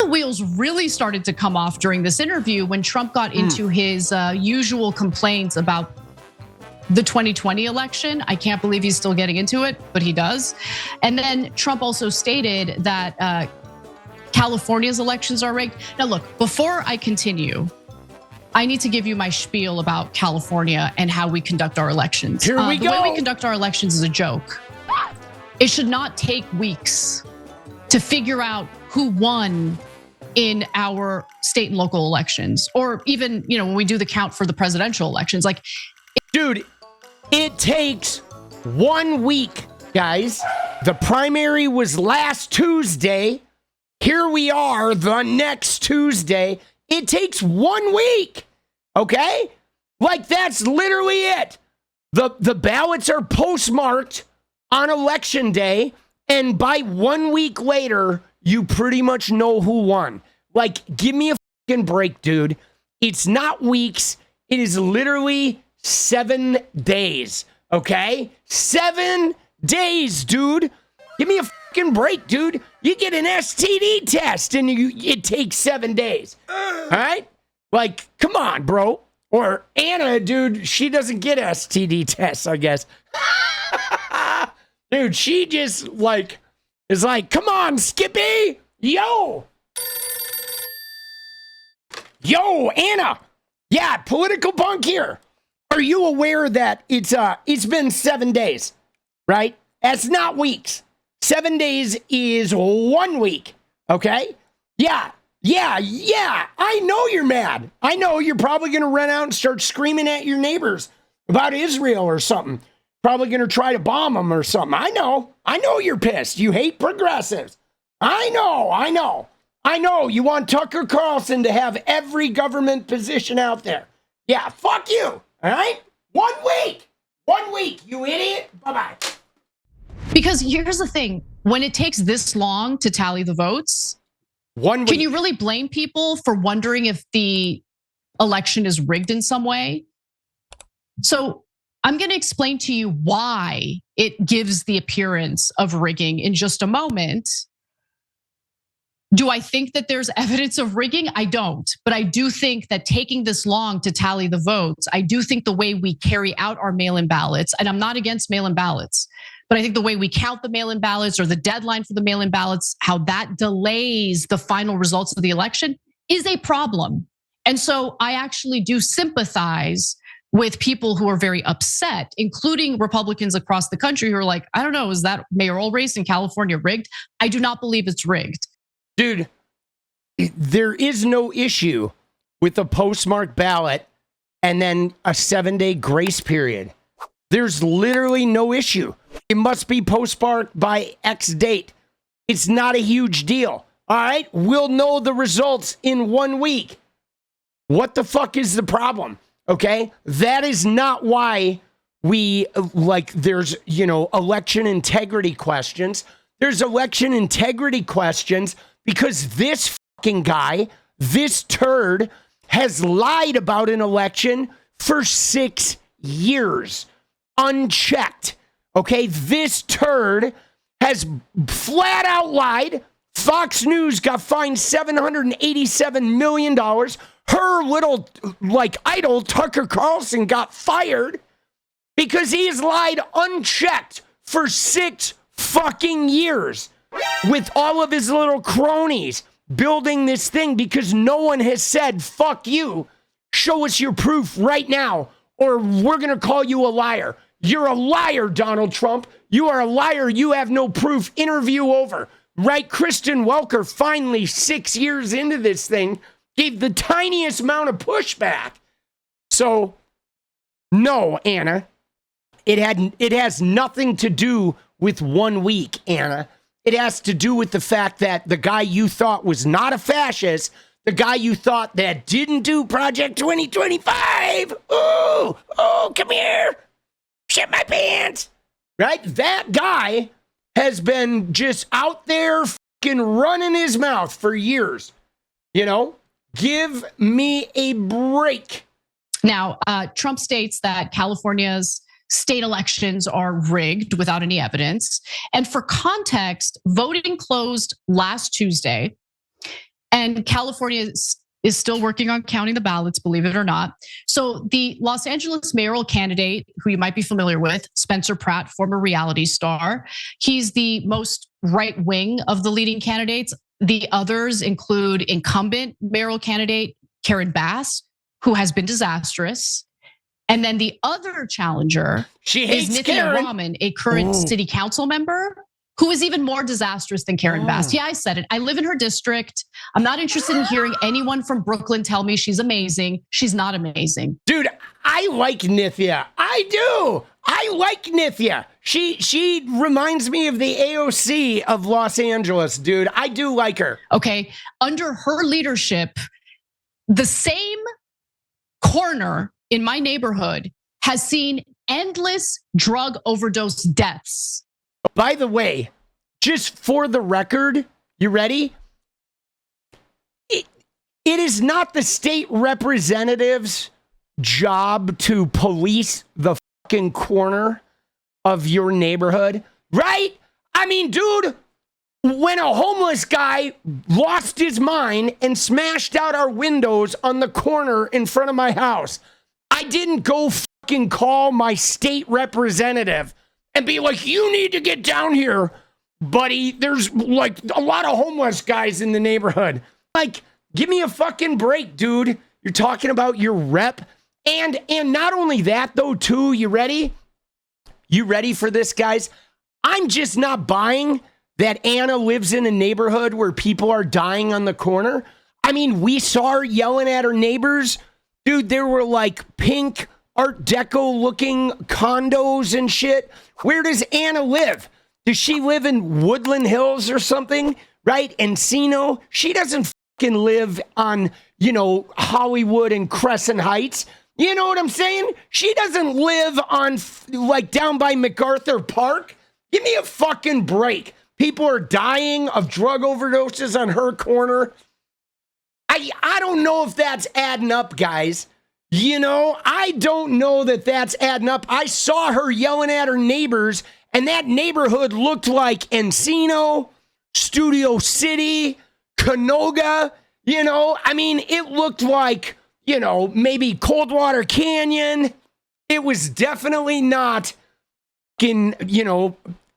wheels really started to come off during this interview when Trump got into his usual complaints about the 2020 election. I can't believe he's still getting into it, but he does. And then Trump also stated that California's elections are rigged. Now look, before I continue, I need to give you my spiel about California and how we conduct our elections. Here we go. The way we conduct our elections is a joke. It should not take weeks to figure out who won in our state and local elections, or even, when we do the count for the presidential elections. Like, dude, it takes 1 week, guys. The primary was last Tuesday. Here we are the next Tuesday. It takes 1 week, okay? Like, that's literally it. The ballots are postmarked on election day, and by 1 week later, you pretty much know who won. Like, give me a fucking break, dude. It's not weeks. It is literally 7 days, okay? 7 days, dude. Give me a fucking break, dude. You get an STD test and it takes 7 days, all right? Like, come on, bro. Or Anna, dude, she doesn't get STD tests, I guess. Dude, she just is like, come on, Skippy. Yo, Anna. Yeah, political punk here. Are you aware that it's been 7 days, right? That's not weeks. 7 days is 1 week, okay? Yeah. I know you're mad. I know you're probably going to run out and start screaming at your neighbors about Israel or something. Probably going to try to bomb them or something. I know you're pissed. You hate progressives. I know. You want Tucker Carlson to have every government position out there. Yeah, fuck you. All right? 1 week. 1 week, you idiot. Bye-bye. Because here's the thing. When it takes this long to tally the votes, 1 week. Can you really blame people for wondering if the election is rigged in some way? So I'm going to explain to you why it gives the appearance of rigging in just a moment. Do I think that there's evidence of rigging? I don't, but I do think that taking this long to tally the votes, I do think the way we carry out our mail-in ballots, and I'm not against mail-in ballots, but I think the way we count the mail-in ballots or the deadline for the mail-in ballots, how that delays the final results of the election is a problem. And so I actually do sympathize with people who are very upset, including Republicans across the country who are like, I don't know, is that mayoral race in California rigged? I do not believe it's rigged. Dude, there is no issue with a postmarked ballot and then a 7-day grace period. There's literally no issue. It must be postmarked by X date. It's not a huge deal. All right, we'll know the results in 1 week. What the fuck is the problem? Okay, that is not why we there's, election integrity questions. There's election integrity questions because this fucking guy, this turd, has lied about an election for 6 years, unchecked. Okay, this turd has flat out lied. Fox News got fined $787 million. Her little idol, Tucker Carlson, got fired because he has lied unchecked for 6 fucking years with all of his little cronies building this thing because no one has said, fuck you, show us your proof right now or we're going to call you a liar. You're a liar, Donald Trump. You are a liar. You have no proof. Interview over. Right? Kristen Welker finally 6 years into this thing gave the tiniest amount of pushback. So, no, Anna, it has nothing to do with 1 week, Anna. It has to do with the fact that the guy you thought was not a fascist, the guy you thought that didn't do Project 2025, come here, shit my pants, right? That guy has been just out there fucking running his mouth for years, Give me a break. Now, Trump states that California's state elections are rigged without any evidence. And for context, voting closed last Tuesday. And California is still working on counting the ballots, believe it or not. So the Los Angeles mayoral candidate, who you might be familiar with, Spencer Pratt, former reality star, he's the most right wing of the leading candidates. The others include incumbent mayoral candidate Karen Bass, who has been disastrous. And then the other challenger is Nithya Raman, a current city council member, who is even more disastrous than Karen Bass. Yeah, I said it. I live in her district. I'm not interested in hearing anyone from Brooklyn tell me she's amazing. She's not amazing. Dude, I like Nithya. I do. I like Nithya. She reminds me of the AOC of Los Angeles, dude. I do like her. Okay, under her leadership, the same corner in my neighborhood has seen endless drug overdose deaths. By the way, just for the record, you ready? It is not the state representative's job to police the fucking corner of your neighborhood, right? I mean, dude, when a homeless guy lost his mind and smashed out our windows on the corner in front of my house, I didn't go fucking call my state representative and be like, you need to get down here, buddy. There's like a lot of homeless guys in the neighborhood. Like, give me a fucking break, dude. You're talking about your rep. And not only that though, too, you ready? You ready for this, guys? I'm just not buying that Anna lives in a neighborhood where people are dying on the corner. I mean, we saw her yelling at her neighbors. Dude, there were like pink Art Deco looking condos and shit. Where does Anna live? Does she live in Woodland Hills or something? Right? Encino? She doesn't fucking live on, Hollywood and Crescent Heights. You know what I'm saying? She doesn't live on like down by MacArthur Park. Give me a fucking break. People are dying of drug overdoses on her corner. I don't know if that's adding up, guys. I don't know that that's adding up. I saw her yelling at her neighbors, and that neighborhood looked like Encino, Studio City, Canoga. It looked like, maybe Coldwater Canyon. It was definitely not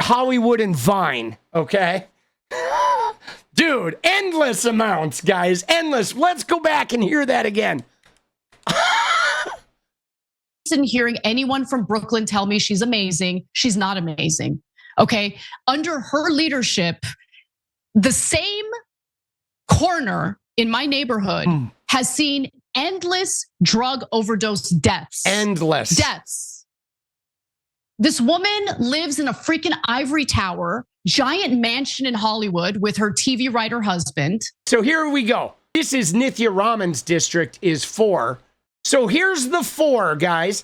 Hollywood and Vine, okay? Dude, endless amounts, guys, endless. Let's go back and hear that again. In hearing anyone from Brooklyn tell me she's amazing. She's not amazing. Okay. Under her leadership, the same corner in my neighborhood has seen endless drug overdose deaths. Endless deaths. This woman lives in a freaking ivory tower, giant mansion in Hollywood with her TV writer husband. So here we go. This is Nithya Raman's district is 4. So here's the 4, guys.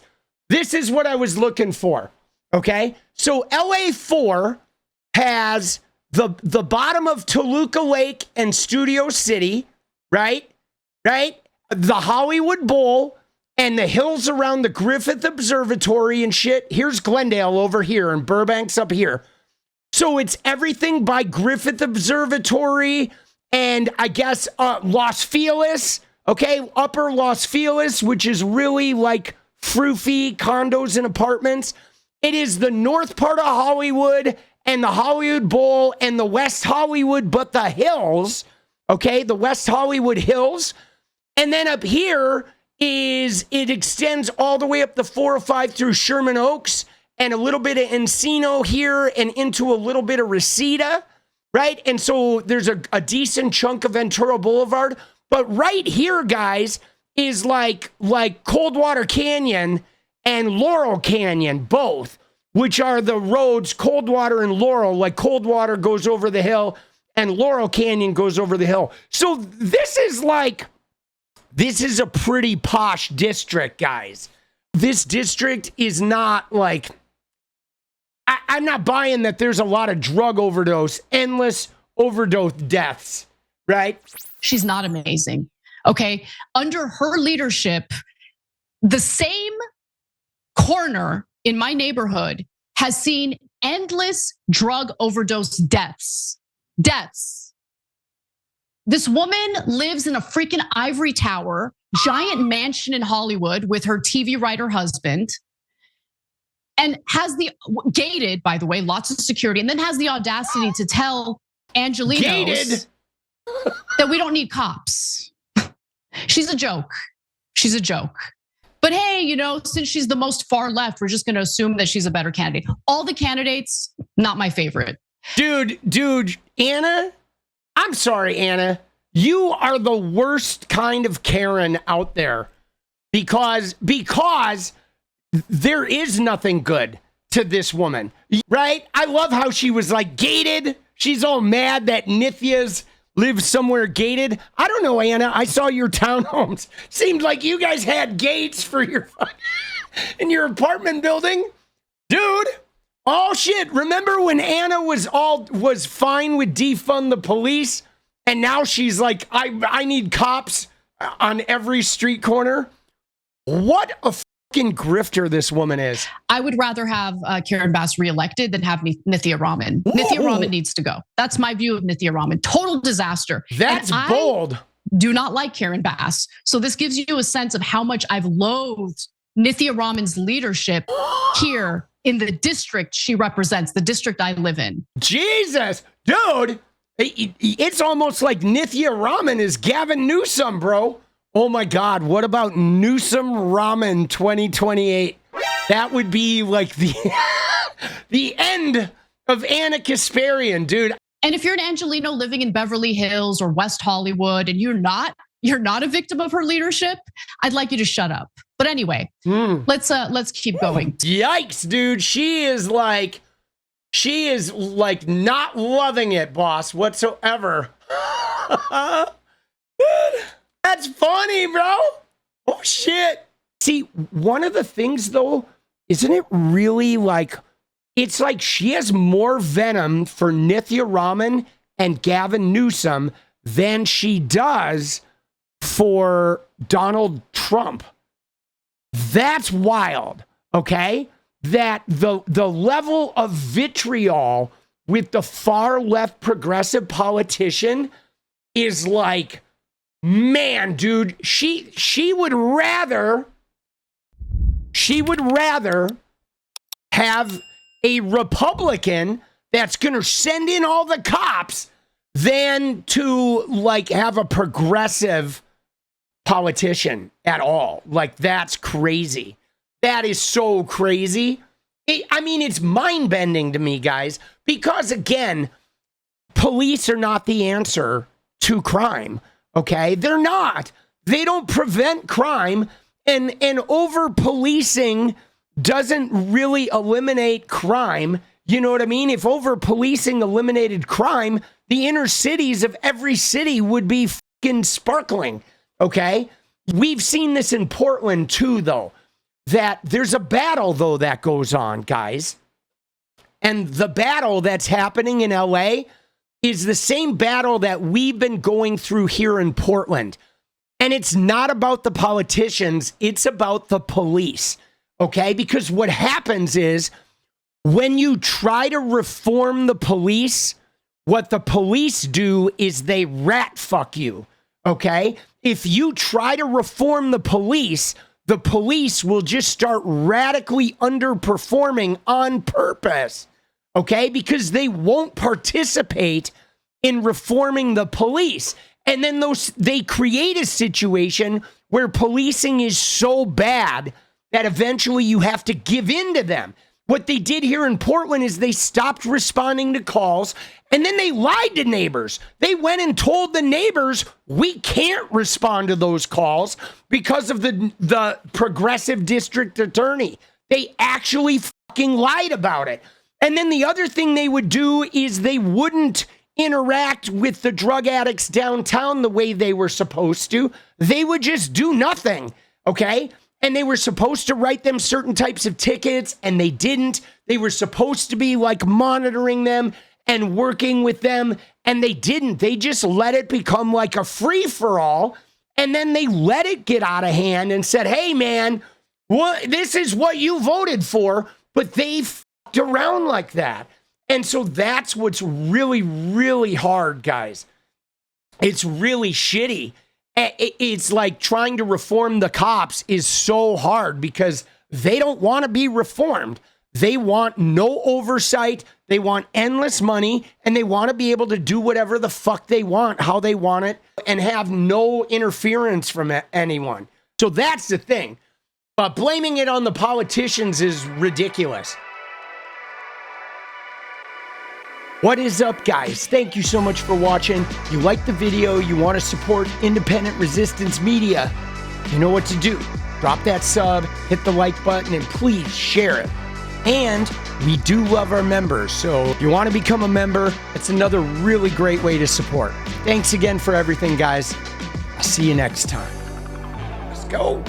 This is what I was looking for, okay? So LA 4 has the bottom of Toluca Lake and Studio City, right? The Hollywood Bowl and the hills around the Griffith Observatory and shit. Here's Glendale over here and Burbank's up here. So it's everything by Griffith Observatory and I guess Los Feliz. Okay, Upper Los Feliz, which is really like froofy condos and apartments. It is the north part of Hollywood and the Hollywood Bowl and the West Hollywood, but the hills, okay, the West Hollywood Hills. And then up here it extends all the way up the 405 through Sherman Oaks and a little bit of Encino here and into a little bit of Reseda, right? And so there's a decent chunk of Ventura Boulevard. But right here, guys, is like Coldwater Canyon and Laurel Canyon, both, which are the roads, Coldwater and Laurel. Like Coldwater goes over the hill and Laurel Canyon goes over the hill. So this is a pretty posh district, guys. This district is not like, I'm not buying that there's a lot of drug overdose, endless overdose deaths, right? She's not amazing. Okay. Under her leadership, the same corner in my neighborhood has seen endless drug overdose deaths. This woman lives in a freaking ivory tower, giant mansion in Hollywood with her TV writer husband, and has the gated, by the way, lots of security, and then has the audacity to tell Angelinos that we don't need cops. She's a joke. She's a joke. But hey, since she's the most far left, we're just gonna assume that she's a better candidate. All the candidates, not my favorite. Dude, Anna, I'm sorry, Anna. You are the worst kind of Karen out there because there is nothing good to this woman, right? I love how she was like gated. She's all mad that Nithya's live somewhere gated. I don't know, Anna. I saw your townhomes. Seemed like you guys had gates for your in your apartment building, dude. Oh shit! Remember when Anna was fine with defund the police, and now she's like, I need cops on every street corner. What a fucking grifter this woman is. I would rather have Karen Bass reelected than have Nithya Raman. Whoa. Nithya Raman needs to go. That's my view of Nithya Raman. Total disaster. That's bold. Do not like Karen Bass. So this gives you a sense of how much I've loathed Nithya Raman's leadership here in the district she represents, the district I live in. Jesus, dude. It's almost like Nithya Raman is Gavin Newsom, bro. Oh my God, what about Newsom Raman 2028? That would be like the end of Anna Kasparian, dude. And if you're an Angelino living in Beverly Hills or West Hollywood and you're not a victim of her leadership, I'd like you to shut up. But anyway, let's keep going. Yikes, dude. She is like not loving it, boss, whatsoever. That's funny, bro. Oh shit. See, one of the things though, isn't it really like, it's like she has more venom for Nithya Raman and Gavin Newsom than she does for Donald Trump. That's wild, okay? That the level of vitriol with the far left progressive politician is like, man, dude, she would rather have a Republican that's gonna send in all the cops than to like have a progressive politician at all. Like, that's crazy. That is so crazy. It's mind-bending to me, guys, because again, police are not the answer to crime. Okay, they're not. They don't prevent crime, and over-policing doesn't really eliminate crime. You know what I mean? If over-policing eliminated crime, the inner cities of every city would be fucking sparkling, okay? We've seen this in Portland too, though, that there's a battle, though, that goes on, guys. And the battle that's happening in LA is the same battle that we've been going through here in Portland. And it's not about the politicians, it's about the police, okay? Because what happens is when you try to reform the police, what the police do is they rat fuck you, okay? If you try to reform the police will just start radically underperforming on purpose, okay? Because they won't participate in reforming the police. And then they create a situation where policing is so bad that eventually you have to give in to them. What they did here in Portland is they stopped responding to calls, and then they lied to neighbors. They went and told the neighbors, we can't respond to those calls because of the progressive district attorney. They actually fucking lied about it. And then the other thing they would do is they wouldn't interact with the drug addicts downtown the way they were supposed to. They would just do nothing, okay? And they were supposed to write them certain types of tickets, and they didn't. They were supposed to be like monitoring them and working with them, and they didn't. They just let it become like a free-for-all, and then they let it get out of hand and said, hey, man, this is what you voted for, but they fucked around like that. And so that's what's really, really hard, guys. It's really shitty. It's like trying to reform the cops is so hard because they don't want to be reformed. They want no oversight. They want endless money, and they want to be able to do whatever the fuck they want, how they want it, and have no interference from anyone. So that's the thing. But blaming it on the politicians is ridiculous. What is up, guys? Thank you so much for watching. You like the video, you want to support independent resistance media, you know what to do. Drop that sub, hit the like button, and please share it. And we do love our members, so if you want to become a member, it's another really great way to support. Thanks again for everything, guys. I'll see you next time. Let's go.